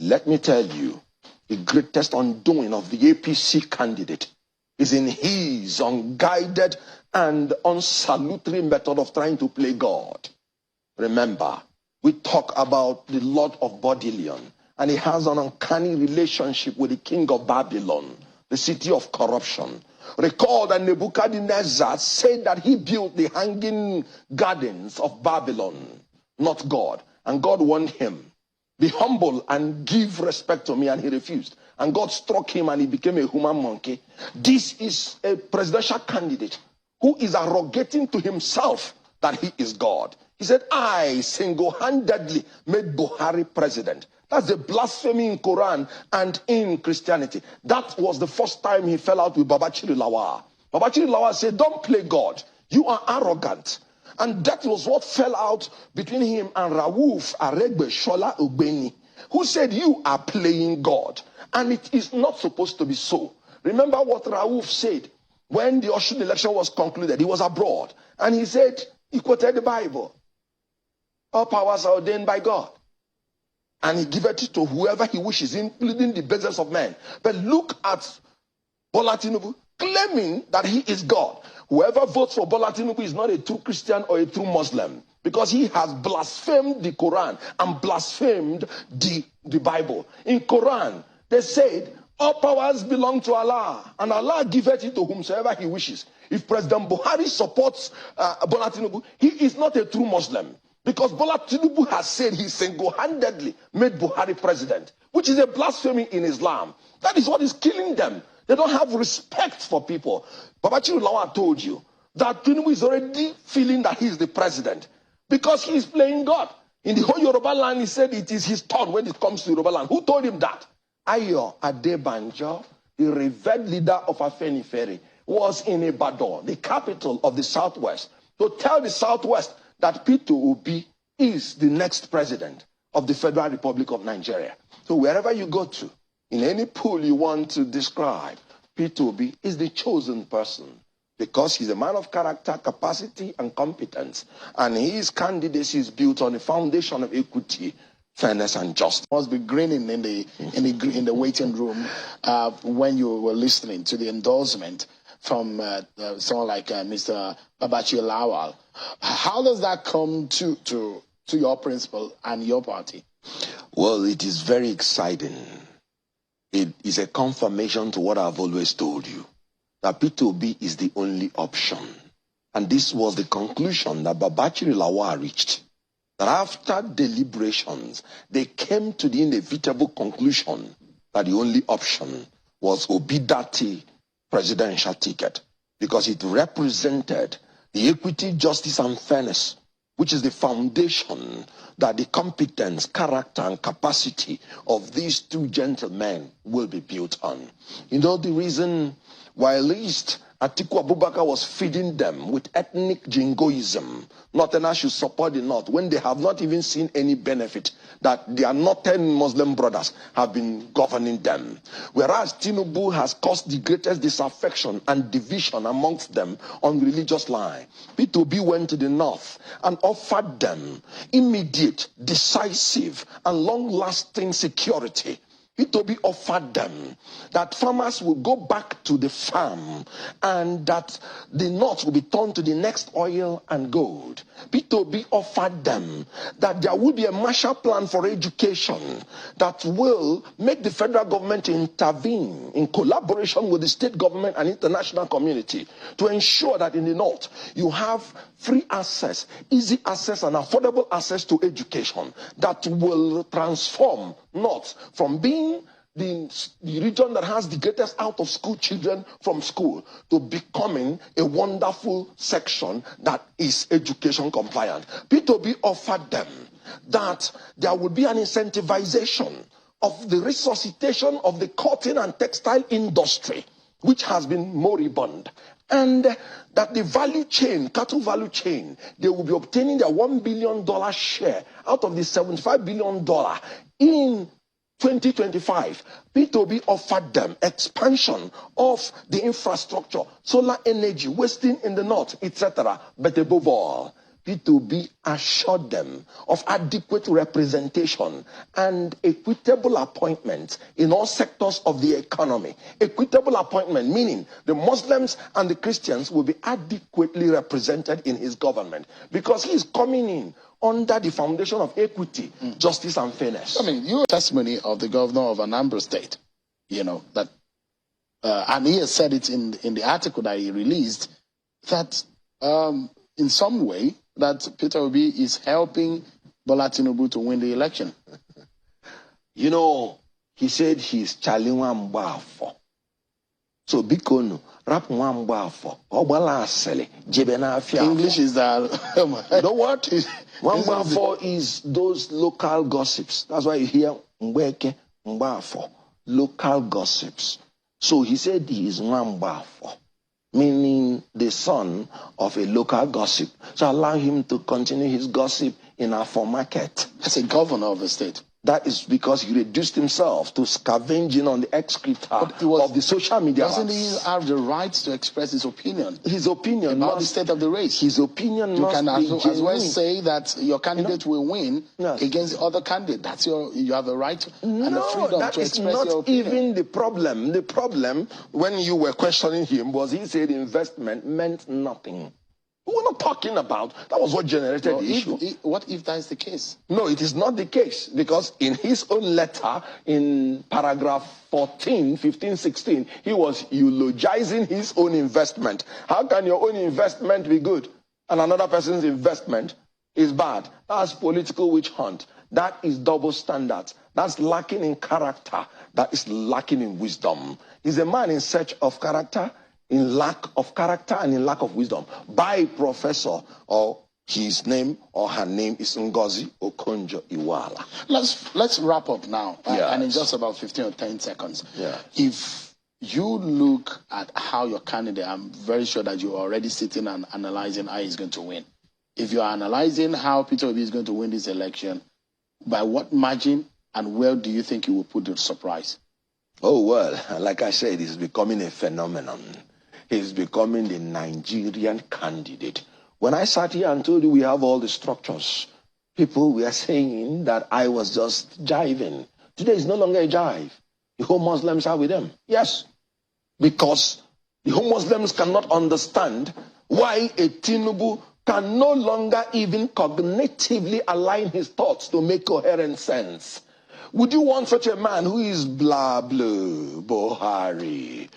Let me tell you, the greatest undoing of the APC candidate is in his unguided and unsalutary method of trying to play God. Remember, we talk about the Lord of Bodleian, and he has an uncanny relationship with the king of Babylon, the city of corruption. Recall that Nebuchadnezzar said that he built the hanging gardens of Babylon, not God. And God warned him, be humble and give respect to me, and he refused. And God struck him and he became a human monkey. This is a presidential candidate who is arrogating to himself that he is God. He said, I single-handedly made Buhari president. That's a blasphemy in Quran and in Christianity. That was the first time he fell out with Babachiri Lawal. Babachiri Lawal said, don't play God. You are arrogant. And that was what fell out between him and Rauf Aregbe Shola Ugbeni, who said, you are playing God. And it is not supposed to be so. Remember what Rauf said when the Osun election was concluded. He was abroad. And he said, he quoted the Bible. All powers are ordained by God. And he giveth it to whoever he wishes, including the basest of men. But look at Bola Tinubu claiming that he is God. Whoever votes for Bola Tinubu is not a true Christian or a true Muslim, because he has blasphemed the Quran and blasphemed the Bible. In Quran, they said, all powers belong to Allah, and Allah giveth it to whomsoever he wishes. If President Buhari supports Bola Tinubu, he is not a true Muslim, because Bola Tinubu has said he single-handedly made Buhari president, which is a blasphemy in Islam. That is what is killing them. They don't have respect for people. Babachiri Lawal told you that Tinubu is already feeling that he is the president because he is playing God. In the whole Yoruba land, he said it is his turn when it comes to Yoruba land. Who told him that? Ayo Adebanjo, the revered leader of Afenifere, was in Ibadan, the capital of the Southwest, to tell the Southwest that Peter Obi is the next president of the Federal Republic of Nigeria. So wherever you go to, in any pool you want to describe, Peter Obi is the chosen person because he's a man of character, capacity, and competence. And his candidacy is built on a foundation of equity, fairness, and justice. Must be grinning in the waiting room when you were listening to the endorsement from someone like Mr. Babachiri Lawal. How does that come to your principle and your party? Well, it is very exciting. It is a confirmation to what I've always told you, that Peter Obi is the only option. And this was the conclusion that Babachiri Lawal reached. That after deliberations, they came to the inevitable conclusion that the only option was Obi-Dati presidential ticket, because it represented the equity, justice, and fairness, which is the foundation that the competence, character, and capacity of these two gentlemen will be built on. You know the reason why at least Atiku Abubakar was feeding them with ethnic jingoism. Northerners should support the North when they have not even seen any benefit that their Northern Muslim brothers have been governing them. Whereas Tinubu has caused the greatest disaffection and division amongst them on religious line. P2B went to the North and offered them immediate, decisive, and long-lasting security. P2B offered them that farmers will go back to the farm and that the North will be turned to the next oil and gold. P2B offered them that there will be a Marshall Plan for education that will make the federal government intervene in collaboration with the state government and international community to ensure that in the North you have free access, easy access, and affordable access to education that will transform North from being the region that has the greatest out-of-school children from school to becoming a wonderful section that is education compliant. P2B offered them that there would be an incentivization of the resuscitation of the cotton and textile industry, which has been moribund, and that the value chain, cattle value chain, they will be obtaining their $1 billion share out of the $75 billion in 2025. P2B offered them expansion of the infrastructure, solar energy, wasting in the North, etc. But above all, P2B assured them of adequate representation and equitable appointment in all sectors of the economy. Equitable appointment, meaning the Muslims and the Christians will be adequately represented in his government, because he is coming in under the foundation of equity, justice, and fairness. I mean, your testimony of the governor of Anambra State, you know, that, and he has said it in the article that he released, that in some way, that Peter Obi is helping Bola Tinubu to win the election. You know, he said he's challenging Mbafo. So bikono rap Mbafo obala asele jebena afia. English is that you know what? Mbafo is those local gossips. That's why you hear Mbeke Mbafo, local gossips. So he said he is Mbafo, meaning the son of a local gossip. So allow him to continue his gossip in our for market. As a governor of the state. That is because he reduced himself to scavenging on the excreta of the social media. Doesn't he have the right to express his opinion? His opinion about the state of the race. His opinion you must can be as well say that your candidate will win against the other candidate. That's you have the right and the freedom to express your opinion. That is not even the problem. The problem, when you were questioning him, was he said investment meant nothing. We were not talking about, that was what generated the issue. What if that is the case? No, it is not the case, because in his own letter, in paragraph 14, 15, 16, he was eulogizing his own investment. How can your own investment be good and another person's investment is bad? That's political witch hunt. That is double standards. That's lacking in character. That is lacking in wisdom. He's a man in search of character, in lack of character, and in lack of wisdom, by professor, or his name or her name is Ngozi Okonjo-Iweala. Let's wrap up now, yes. And in just about 15 or 10 seconds. Yeah. If you look at how your candidate, I'm very sure that you're already sitting and analyzing how he's going to win. If you're analyzing how Peter Obi is going to win this election, by what margin and where do you think he will put the surprise? Oh, well, like I said, he's becoming a phenomenon. He's becoming the Nigerian candidate. When I sat here and told you we have all the structures, people were saying that I was just jiving. Today is no longer a jive. The whole Muslims are with them. Yes, because the whole Muslims cannot understand why a Tinubu can no longer even cognitively align his thoughts to make coherent sense. Would you want such a man who is blah, blah, Buhari,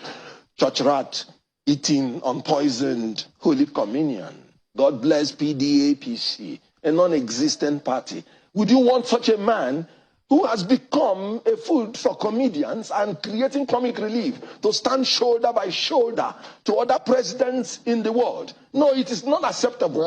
church rat, eating unpoisoned Holy Communion? God bless PDAPC, a non-existent party. Would you want such a man who has become a food for comedians and creating comic relief to stand shoulder by shoulder to other presidents in the world? No, it is not acceptable.